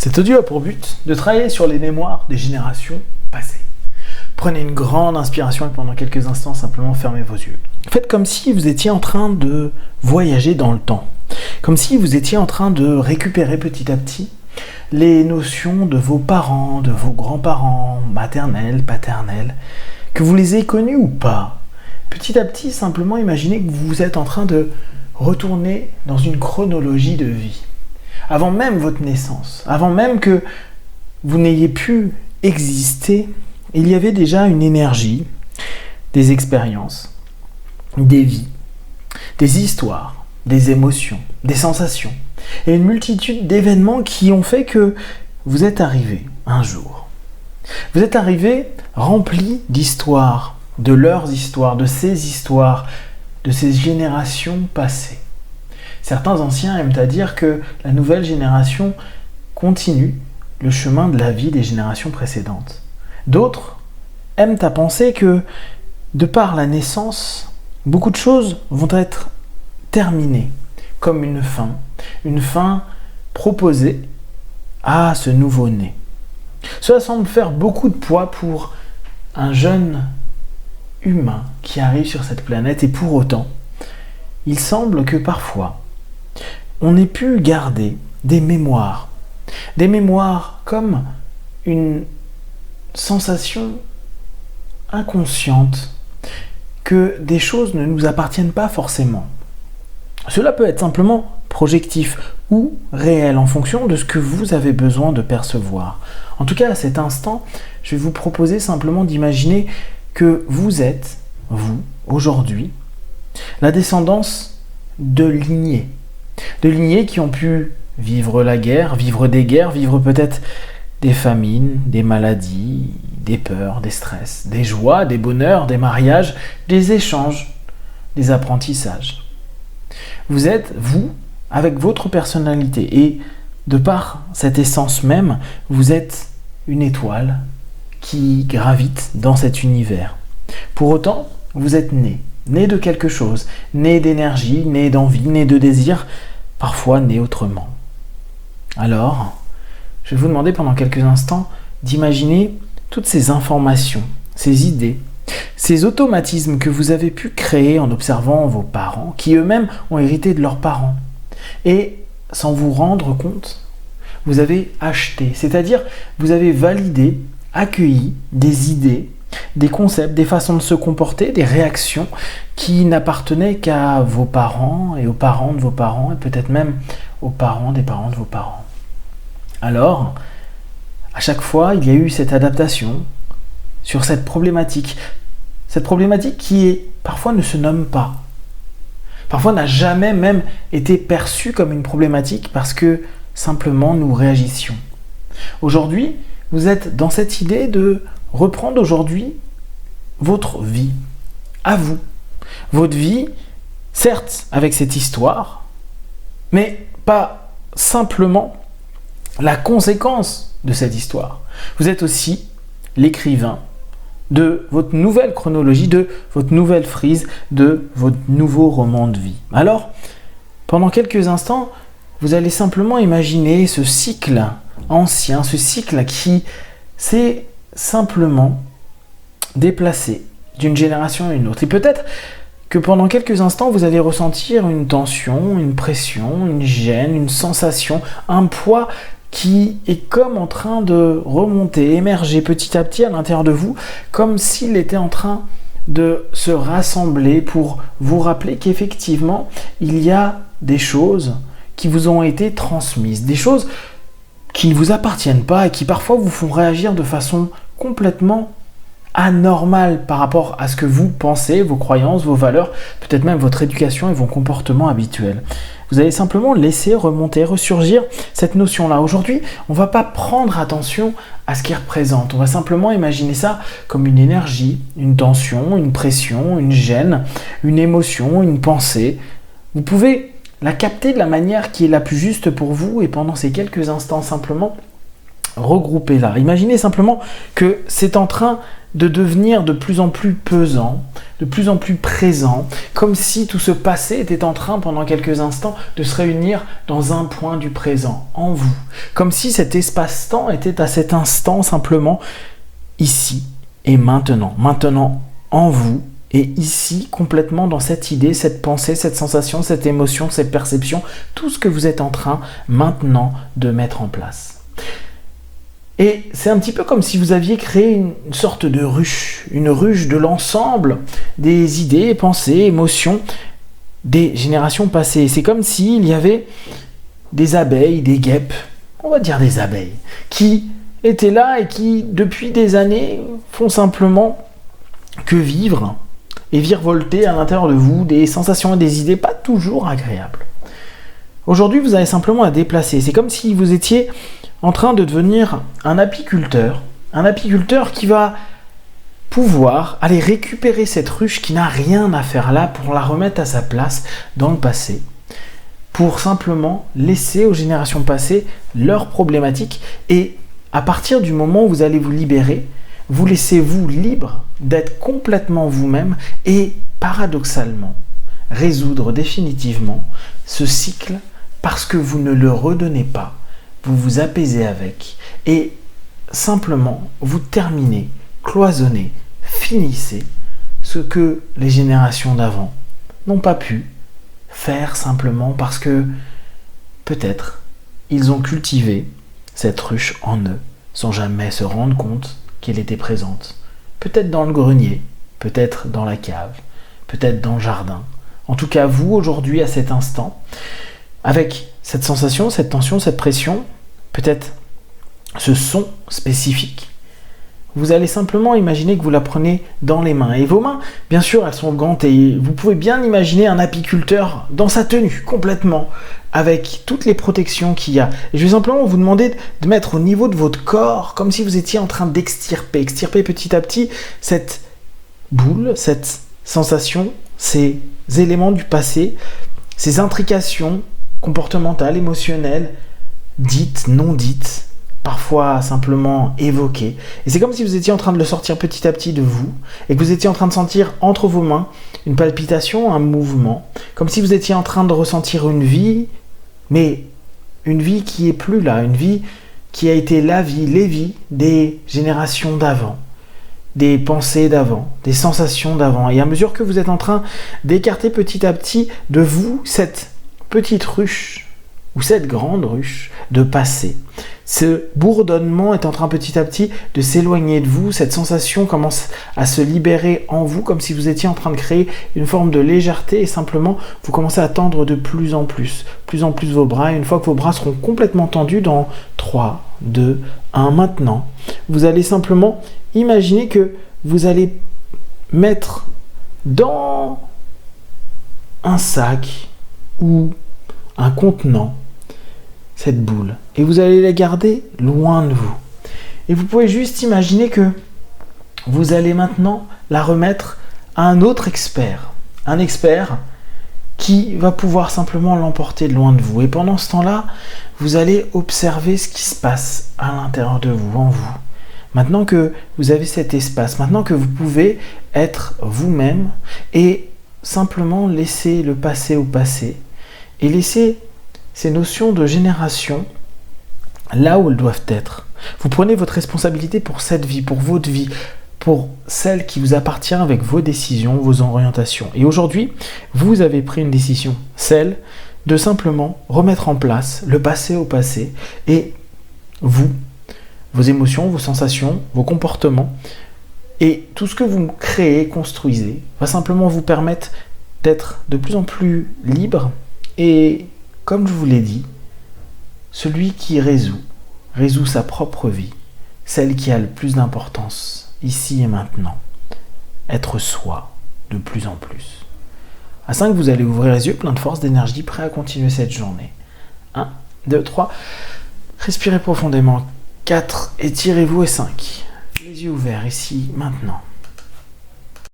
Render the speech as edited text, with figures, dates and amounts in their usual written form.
Cet audio a pour but de travailler sur les mémoires des générations passées. Prenez une grande inspiration et pendant quelques instants, simplement fermez vos yeux. Faites comme si vous étiez en train de voyager dans le temps. Comme si vous étiez en train de récupérer petit à petit les notions de vos parents, de vos grands-parents, maternels, paternels, que vous les ayez connus ou pas. Petit à petit, simplement imaginez que vous êtes en train de retourner dans une chronologie de vie. Avant même votre naissance, avant même que vous n'ayez pu exister, il y avait déjà une énergie, des expériences, des vies, des histoires, des émotions, des sensations et une multitude d'événements qui ont fait que vous êtes arrivé un jour. Vous êtes arrivé rempli d'histoires, de leurs histoires, de ces générations passées. Certains anciens aiment à dire que la nouvelle génération continue le chemin de la vie des générations précédentes. D'autres aiment à penser que, de par la naissance, beaucoup de choses vont être terminées, comme une fin proposée à ce nouveau-né. Cela semble faire beaucoup de poids pour un jeune humain qui arrive sur cette planète et pour autant, il semble que parfois, on ait pu garder des mémoires comme une sensation inconsciente que des choses ne nous appartiennent pas forcément. Cela peut être simplement projectif ou réel en fonction de ce que vous avez besoin de percevoir. En tout cas, à cet instant, je vais vous proposer simplement d'imaginer que vous êtes, vous, aujourd'hui, la descendance de lignées qui ont pu vivre la guerre, vivre des guerres, vivre peut-être des famines, des maladies, des peurs, des stress, des joies, des bonheurs, des mariages, des échanges, des apprentissages. Vous êtes, vous, avec votre personnalité et de par cette essence même, vous êtes une étoile qui gravite dans cet univers. Pour autant, vous êtes né de quelque chose, né d'énergie, né d'envie, né de désir, parfois né autrement. Alors, je vais vous demander pendant quelques instants d'imaginer toutes ces informations, ces idées, ces automatismes que vous avez pu créer en observant vos parents, qui eux-mêmes ont hérité de leurs parents. Et sans vous rendre compte, vous avez acheté, c'est-à-dire vous avez validé, accueilli des idées, des concepts, des façons de se comporter, des réactions qui n'appartenaient qu'à vos parents et aux parents de vos parents et peut-être même aux parents des parents de vos parents. Alors, à chaque fois, il y a eu cette adaptation sur cette problématique qui parfois ne se nomme pas. Parfois n'a jamais même été perçue comme une problématique parce que simplement nous réagissions. Aujourd'hui, vous êtes dans cette idée de reprendre aujourd'hui votre vie, à vous. Votre vie, certes avec cette histoire, mais pas simplement la conséquence de cette histoire. Vous êtes aussi l'écrivain de votre nouvelle chronologie, de votre nouvelle frise, de votre nouveau roman de vie. Alors, pendant quelques instants, vous allez simplement imaginer ce cycle ancien, ce cycle qui s'est simplement déplacé d'une génération à une autre. Et peut-être que pendant quelques instants, vous allez ressentir une tension, une pression, une gêne, une sensation, un poids qui est comme en train de remonter, émerger petit à petit à l'intérieur de vous, comme s'il était en train de se rassembler pour vous rappeler qu'effectivement, il y a des choses qui vous ont été transmises, des choses qui ne vous appartiennent pas et qui parfois vous font réagir de façon complètement anormale par rapport à ce que vous pensez, vos croyances, vos valeurs, peut-être même votre éducation et vos comportements habituels. Vous allez simplement laisser remonter, ressurgir cette notion-là. Aujourd'hui, on ne va pas prendre attention à ce qu'il représente. On va simplement imaginer ça comme une énergie, une tension, une pression, une gêne, une émotion, une pensée. Vous pouvez la capter de la manière qui est la plus juste pour vous et pendant ces quelques instants simplement regrouper là. Imaginez simplement que c'est en train de devenir de plus en plus pesant, de plus en plus présent, comme si tout ce passé était en train, pendant quelques instants, de se réunir dans un point du présent, en vous. Comme si cet espace-temps était à cet instant simplement ici et maintenant. Maintenant en vous et ici, complètement dans cette idée, cette pensée, cette sensation, cette émotion, cette perception, tout ce que vous êtes en train maintenant de mettre en place. Et c'est un petit peu comme si vous aviez créé une sorte de ruche, une ruche de l'ensemble des idées, pensées, émotions des générations passées. C'est comme s'il y avait des abeilles, des guêpes, on va dire des abeilles, qui étaient là et qui, depuis des années, font simplement que vivre et virevolter à l'intérieur de vous des sensations et des idées pas toujours agréables. Aujourd'hui, vous avez simplement à déplacer. C'est comme si vous étiez en train de devenir un apiculteur qui va pouvoir aller récupérer cette ruche qui n'a rien à faire là pour la remettre à sa place dans le passé, pour simplement laisser aux générations passées leurs problématiques et à partir du moment où vous allez vous libérer, vous laissez-vous libre d'être complètement vous-même et paradoxalement résoudre définitivement ce cycle parce que vous ne le redonnez pas. Vous vous apaisez avec et simplement vous terminez, cloisonnez, finissez ce que les générations d'avant n'ont pas pu faire simplement parce que peut-être ils ont cultivé cette ruche en eux sans jamais se rendre compte qu'elle était présente. Peut-être dans le grenier, peut-être dans la cave, peut-être dans le jardin. En tout cas, vous aujourd'hui à cet instant, avec cette sensation, cette tension, cette pression, peut-être ce son spécifique, vous allez simplement imaginer que vous la prenez dans les mains. Et vos mains, bien sûr, elles sont grandes et vous pouvez bien imaginer un apiculteur dans sa tenue, complètement, avec toutes les protections qu'il y a. Et je vais simplement vous demander de mettre au niveau de votre corps, comme si vous étiez en train extirper petit à petit cette boule, cette sensation, ces éléments du passé, ces intrications comportementales, émotionnelles, dites, non dites, parfois simplement évoquées. Et c'est comme si vous étiez en train de le sortir petit à petit de vous et que vous étiez en train de sentir entre vos mains une palpitation, un mouvement, comme si vous étiez en train de ressentir une vie, mais une vie qui est plus là, une vie qui a été la vie, les vies des générations d'avant, des pensées d'avant, des sensations d'avant. Et à mesure que vous êtes en train d'écarter petit à petit de vous cette petite ruche ou cette grande ruche de passé, ce bourdonnement est en train petit à petit de s'éloigner de vous, cette sensation commence à se libérer en vous comme si vous étiez en train de créer une forme de légèreté et simplement vous commencez à tendre de plus en plus vos bras et une fois que vos bras seront complètement tendus dans 3, 2, 1, maintenant, vous allez simplement imaginer que vous allez mettre dans un sac ou un contenant cette boule et vous allez la garder loin de vous et vous pouvez juste imaginer que vous allez maintenant la remettre à un autre expert, un expert qui va pouvoir simplement l'emporter de loin de vous et pendant ce temps-là vous allez observer ce qui se passe à l'intérieur de vous, en vous. Maintenant que vous avez cet espace, maintenant que vous pouvez être vous-même et simplement laisser le passé au passé et laisser ces notions de génération là où elles doivent être. Vous prenez votre responsabilité pour cette vie, pour votre vie, pour celle qui vous appartient avec vos décisions, vos orientations. Et aujourd'hui, vous avez pris une décision, celle de simplement remettre en place le passé au passé et vous, vos émotions, vos sensations, vos comportements et tout ce que vous créez, construisez, va simplement vous permettre d'être de plus en plus libre et comme je vous l'ai dit, celui qui résout sa propre vie, celle qui a le plus d'importance, ici et maintenant. Être soi, de plus en plus. À 5, vous allez ouvrir les yeux, plein de force, d'énergie, prêt à continuer cette journée. 1, 2, 3, respirez profondément. 4, étirez-vous et 5. Les yeux ouverts, ici, maintenant.